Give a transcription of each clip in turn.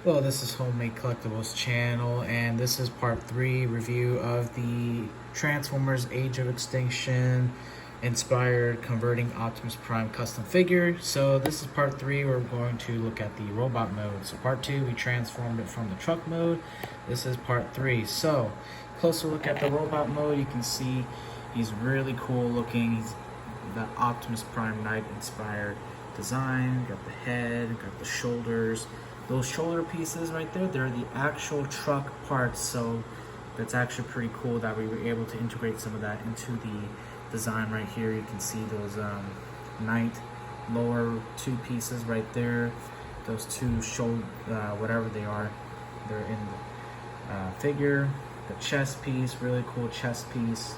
Well, this is Homemade Collectibles channel, and this is part 3 review of the Transformers Age of Extinction inspired converting Optimus Prime custom figure. So this is part 3. We're going to look at the robot mode. So part 2, we transformed it from the truck mode. This is part 3. So closer look at the robot mode. You can see he's really cool looking. He's the Optimus Prime Knight inspired design. Got the head, got the shoulders. Those shoulder pieces right there, they're the actual truck parts, so that's actually pretty cool that we were able to integrate some of that into the design right here. You can see those Knight lower two pieces right there. Those two shoulder, whatever they are, they're in the figure. The chest piece, really cool chest piece.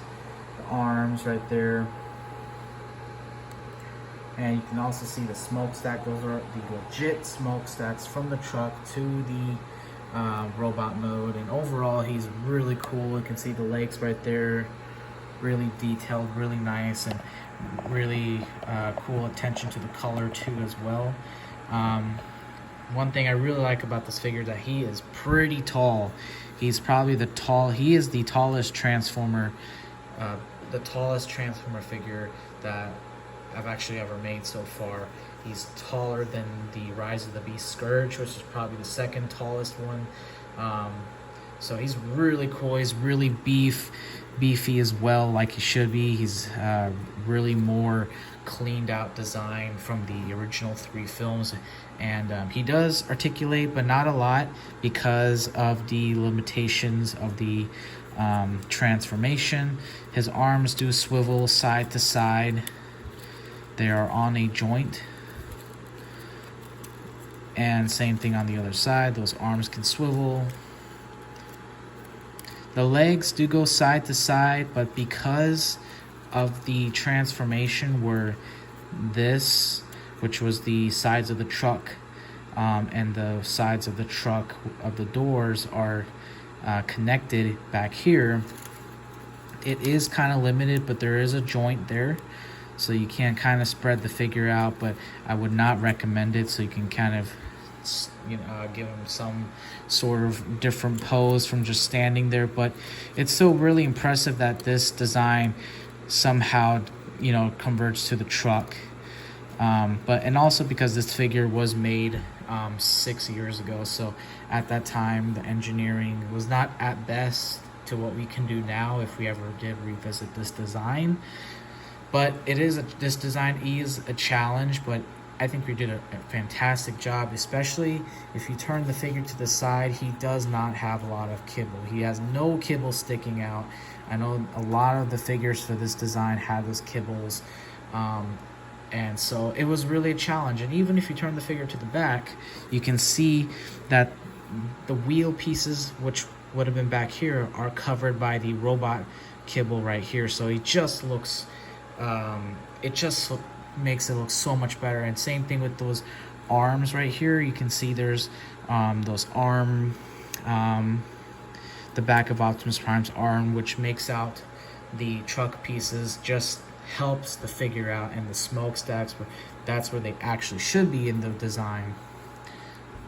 The arms right there. And you can also see the smokestack. Those are the legit smokestacks from the truck to the robot mode. And overall, he's really cool. You can see the legs right there, really detailed, really nice, and really cool attention to the color too as well. One thing I really like about this figure is that he is pretty tall. He's probably he is the tallest Transformer, figure that I've actually ever made so far. He's taller than the Rise of the Beast Scourge, which is probably the second tallest one. So he's really cool. He's really beefy as well, like he should be. He's really more cleaned out design from the original 3 films, and he does articulate, but not a lot because of the limitations of the transformation. His arms do swivel side to side. They are on a joint, and same thing on the other side. Those arms can swivel. The legs do go side to side, but because of the transformation where this, which was the sides of the truck, and the sides of the truck of the doors are connected back here, it is kind of limited, but there is a joint there. So you can kind of spread the figure out, but I would not recommend it. So you can kind of, give him some sort of different pose from just standing there. But it's still really impressive that this design somehow, converts to the truck. And also because this figure was made 6 years ago. So at that time, the engineering was not at best to what we can do now if we ever did revisit this design. But this design is a challenge, but I think we did a fantastic job, especially if you turn the figure to the side. He does not have a lot of kibble. He has no kibble sticking out. I know a lot of the figures for this design had those kibbles, and so it was really a challenge. And even if you turn the figure to the back, you can see that the wheel pieces, which would have been back here, are covered by the robot kibble right here. So he just looks... it just makes it look so much better. And same thing with those arms right here. You can see there's those arm, the back of Optimus Prime's arm, which makes out the truck pieces, just helps the figure out. And the smokestacks, that's where they actually should be in the design.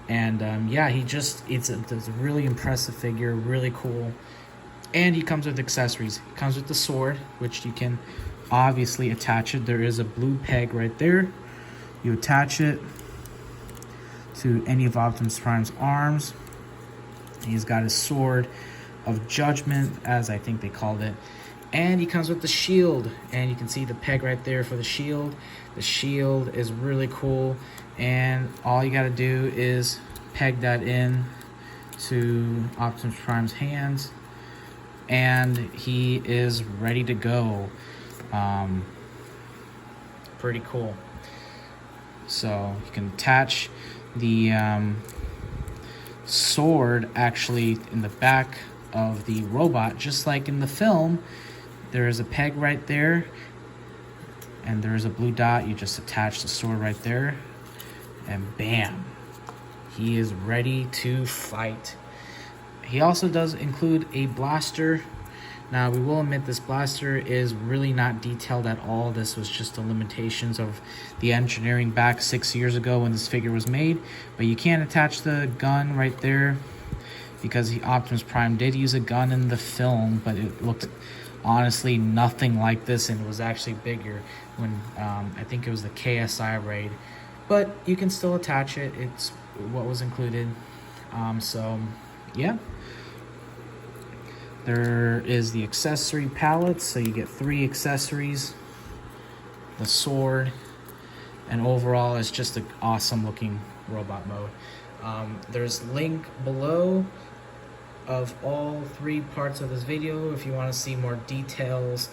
And yeah, it's a really impressive figure, really cool. And he comes with accessories. He comes with the sword, which you can obviously attach it. There is a blue peg right there. You attach it to any of Optimus Prime's arms. He's got his sword of judgment, as I think they called it. And he comes with the shield, and you can see the peg right there for the shield. The shield is really cool, and all you got to do is peg that in to Optimus Prime's hands, and he is ready to go. Pretty cool. So you can attach the sword actually in the back of the robot, just like in the film. There is a peg right there, and there is a blue dot. You just attach the sword right there, and bam, he is ready to fight. He also does include a blaster. Now, we will admit this blaster is really not detailed at all. This was just the limitations of the engineering back 6 years ago when this figure was made. But you can attach the gun right there, because the Optimus Prime did use a gun in the film, but it looked honestly nothing like this, and it was actually bigger when I think it was the KSI raid. But you can still attach it. It's what was included. So yeah, there is the accessory palette, so you get 3 accessories, the sword, and overall it's just an awesome looking robot mode. There's link below of all 3 parts of this video if you want to see more details,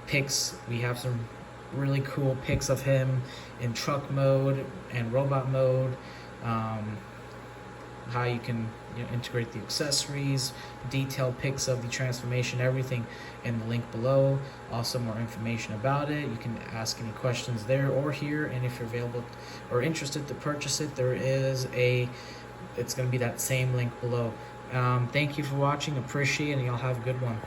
pics. We have some really cool pics of him in truck mode and robot mode, how you can integrate the accessories, detailed pics of the transformation, everything in the link below. Also more information about it. You can ask any questions there or here, and if you're available or interested to purchase it, it's going to be that same link below. Thank you for watching, appreciate it, and y'all have a good one.